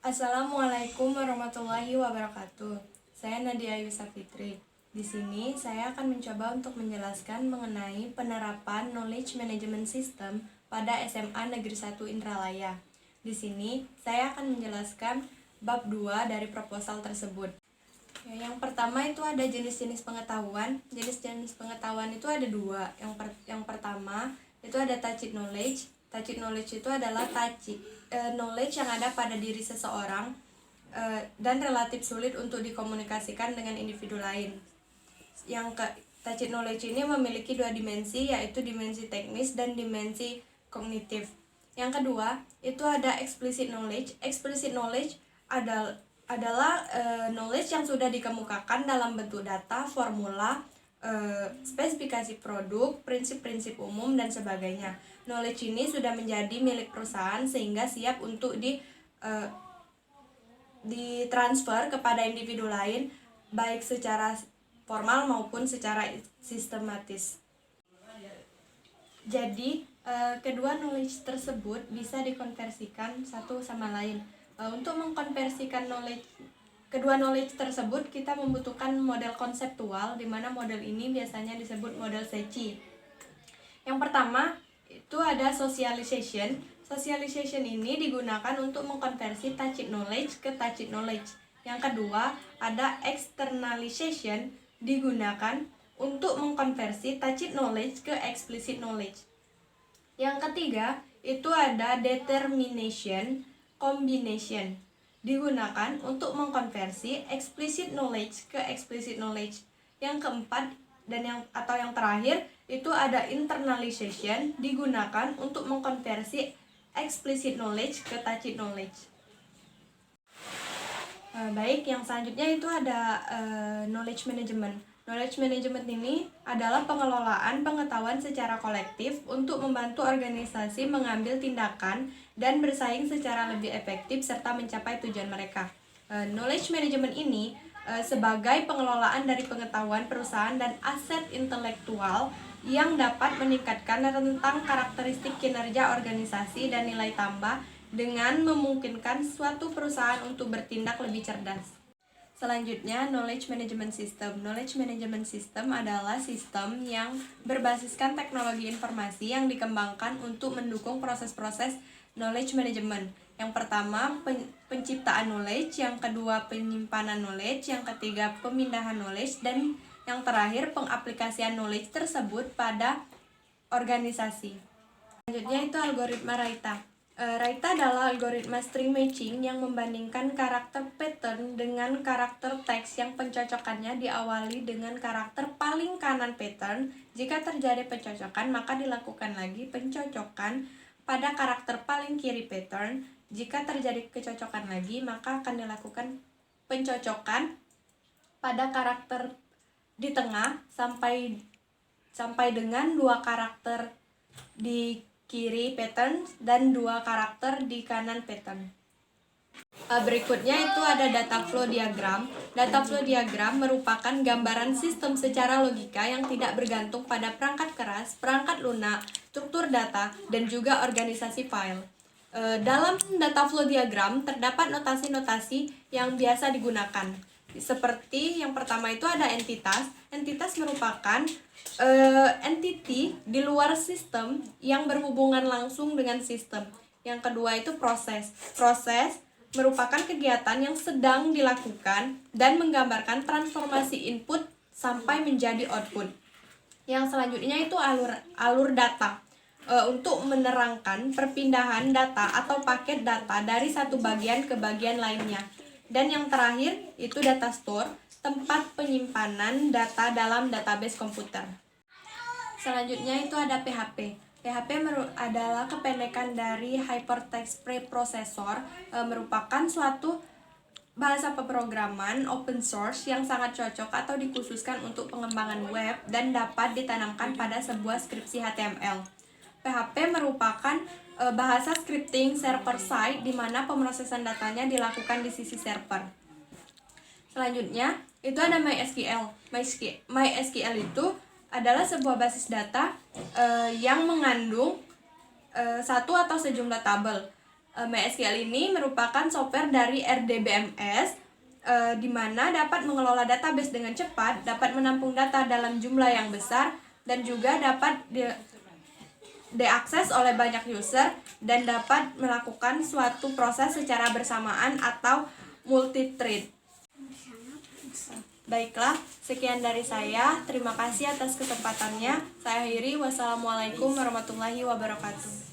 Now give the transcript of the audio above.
Assalamualaikum warahmatullahi wabarakatuh. Saya Nadia Yusa Fitri. Di sini saya akan mencoba untuk menjelaskan mengenai penerapan Knowledge Management System pada SMA Negeri 1 Indralaya. Di sini saya akan menjelaskan bab 2 dari proposal tersebut. Yang pertama itu ada jenis-jenis pengetahuan. Jenis-jenis pengetahuan itu ada dua. Yang pertama itu ada tacit knowledge. Tacit knowledge itu adalah knowledge yang ada pada diri seseorang dan relatif sulit untuk dikomunikasikan dengan individu lain. Tacit knowledge ini memiliki dua dimensi, yaitu dimensi teknis dan dimensi kognitif. Yang kedua itu ada explicit knowledge. Explicit knowledge adalah knowledge yang sudah dikemukakan dalam bentuk data, formula, spesifikasi produk, prinsip-prinsip umum, dan sebagainya. Knowledge ini sudah menjadi milik perusahaan sehingga siap untuk ditransfer kepada individu lain, baik secara formal maupun secara sistematis. Jadi, kedua knowledge tersebut bisa dikonversikan satu sama lain. Untuk mengkonversikan kedua knowledge tersebut, kita membutuhkan model konseptual, di mana model ini biasanya disebut model Secchi. Yang pertama itu ada socialization. Socialization ini digunakan untuk mengkonversi tacit knowledge ke tacit knowledge. Yang kedua ada externalization, digunakan untuk mengkonversi tacit knowledge ke explicit knowledge. Yang ketiga itu ada determination combination, digunakan untuk mengkonversi explicit knowledge ke explicit knowledge. Yang keempat dan yang terakhir itu ada internalization, digunakan untuk mengkonversi explicit knowledge ke tacit knowledge. Baik, yang selanjutnya itu ada knowledge management. Knowledge management ini adalah pengelolaan pengetahuan secara kolektif untuk membantu organisasi mengambil tindakan dan bersaing secara lebih efektif serta mencapai tujuan mereka. Knowledge management ini sebagai pengelolaan dari pengetahuan perusahaan dan aset intelektual yang dapat meningkatkan tentang karakteristik kinerja organisasi dan nilai tambah dengan memungkinkan suatu perusahaan untuk bertindak lebih cerdas. Selanjutnya, knowledge management system. Knowledge management system adalah sistem yang berbasiskan teknologi informasi yang dikembangkan untuk mendukung proses-proses knowledge management. Yang pertama, penciptaan knowledge, yang kedua, penyimpanan knowledge, yang ketiga, pemindahan knowledge, dan yang terakhir, pengaplikasian knowledge tersebut pada organisasi. Selanjutnya itu algoritma Raita. Raita adalah algoritma string matching yang membandingkan karakter pattern dengan karakter teks yang pencocokannya diawali dengan karakter paling kanan pattern. Jika terjadi pencocokan, maka dilakukan lagi pencocokan pada karakter paling kiri pattern. Jika terjadi kecocokan lagi, maka akan dilakukan pencocokan pada karakter di tengah sampai dengan dua karakter di kiri pattern dan dua karakter di kanan pattern. Berikutnya itu ada data flow diagram. Data flow diagram merupakan gambaran sistem secara logika yang tidak bergantung pada perangkat keras, perangkat lunak, struktur data, dan juga organisasi file. Dalam data flow diagram terdapat notasi-notasi yang biasa digunakan. Seperti yang pertama itu ada entitas. Entitas merupakan entity di luar sistem yang berhubungan langsung dengan sistem. Yang kedua itu proses. Proses merupakan kegiatan yang sedang dilakukan dan menggambarkan transformasi input sampai menjadi output. Yang selanjutnya itu alur data. Untuk menerangkan perpindahan data atau paket data dari satu bagian ke bagian lainnya. Dan yang terakhir itu data store, tempat penyimpanan data dalam database komputer. Selanjutnya itu ada PHP. PHP adalah kependekan dari Hypertext Preprocessor, merupakan suatu bahasa pemrograman open source yang sangat cocok atau dikhususkan untuk pengembangan web dan dapat ditanamkan pada sebuah skripsi HTML. PHP merupakan bahasa scripting server side di mana pemrosesan datanya dilakukan di sisi server. Selanjutnya, itu ada MySQL. MySQL itu adalah sebuah basis data yang mengandung satu atau sejumlah tabel. MySQL ini merupakan software dari RDBMS, di mana dapat mengelola database dengan cepat, dapat menampung data dalam jumlah yang besar, dan juga dapat diakses oleh banyak user dan dapat melakukan suatu proses secara bersamaan atau multi-thread. Baiklah, sekian dari saya. Terima kasih atas kesempatannya. Saya akhiri. Wassalamualaikum warahmatullahi wabarakatuh.